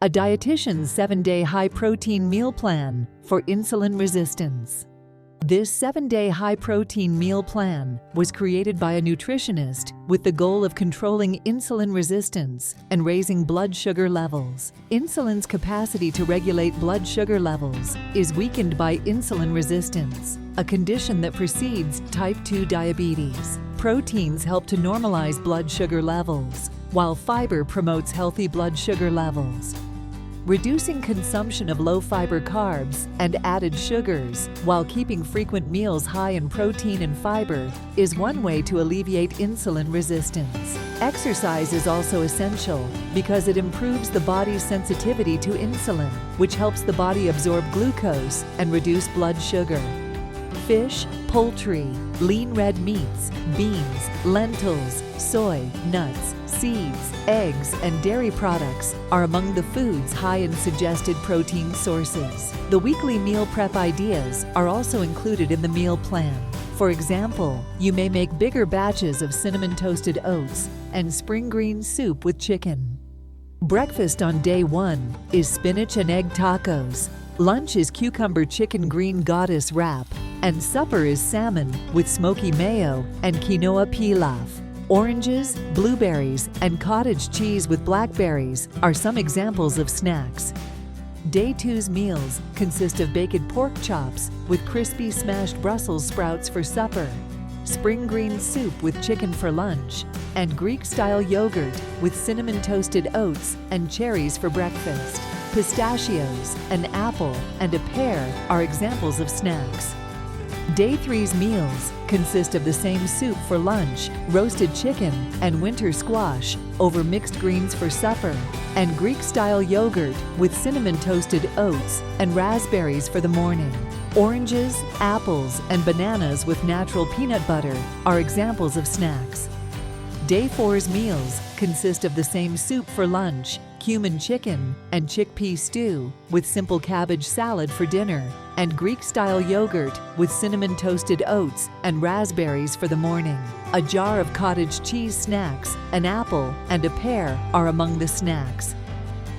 A dietitian's 7-day high-protein meal plan for insulin resistance. This 7-day high-protein meal plan was created by a nutritionist with the goal of controlling insulin resistance and raising blood sugar levels. Insulin's capacity to regulate blood sugar levels is weakened by insulin resistance, a condition that precedes type 2 diabetes. Proteins help to normalize blood sugar levels, while fiber promotes healthy blood sugar levels. Reducing consumption of low-fiber carbs and added sugars while keeping frequent meals high in protein and fiber is one way to alleviate insulin resistance. Exercise is also essential because it improves the body's sensitivity to insulin, which helps the body absorb glucose and reduce blood sugar. Fish, poultry, lean red meats, beans, lentils, soy, nuts, seeds, eggs, and dairy products are among the foods high in suggested protein sources. The weekly meal prep ideas are also included in the meal plan. For example, you may make bigger batches of cinnamon toasted oats and spring green soup with chicken. Breakfast on day 1 is spinach and egg tacos. Lunch is cucumber chicken green goddess wrap, and supper is salmon with smoky mayo and quinoa pilaf. Oranges, blueberries, and cottage cheese with blackberries are some examples of snacks. Day 2's meals consist of baked pork chops with crispy smashed Brussels sprouts for supper, spring green soup with chicken for lunch, and Greek-style yogurt with cinnamon toasted oats and cherries for breakfast. Pistachios, an apple, and a pear are examples of snacks. Day 3's meals consist of the same soup for lunch, roasted chicken, and winter squash over mixed greens for supper, and Greek-style yogurt with cinnamon toasted oats and raspberries for the morning. Oranges, apples, and bananas with natural peanut butter are examples of snacks. Day 4's meals consist of the same soup for lunch, cumin chicken, and chickpea stew with simple cabbage salad for dinner, and Greek-style yogurt with cinnamon toasted oats and raspberries for the morning. A jar of cottage cheese snacks, an apple, and a pear are among the snacks.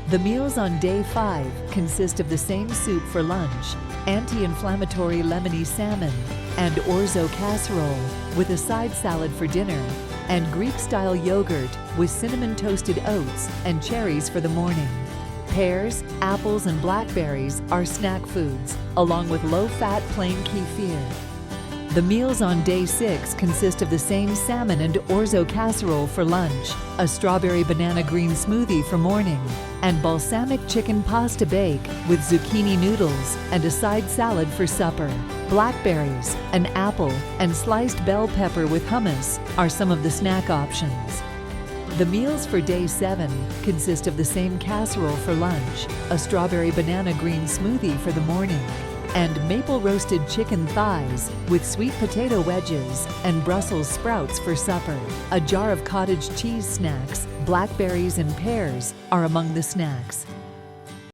The meals on day 5 consist of the same soup for lunch, anti-inflammatory lemony salmon, and orzo casserole with a side salad for dinner, and Greek-style yogurt with cinnamon toasted oats and cherries for the morning. Pears, apples, and blackberries are snack foods, along with low-fat plain kefir. The meals on day 6 consist of the same salmon and orzo casserole for lunch, a strawberry banana green smoothie for morning, and balsamic chicken pasta bake with zucchini noodles and a side salad for supper. Blackberries, an apple, and sliced bell pepper with hummus are some of the snack options. The meals for day 7 consist of the same casserole for lunch, a strawberry banana green smoothie for the morning, and maple roasted chicken thighs with sweet potato wedges and Brussels sprouts for supper. A jar of cottage cheese snacks, blackberries, and pears are among the snacks.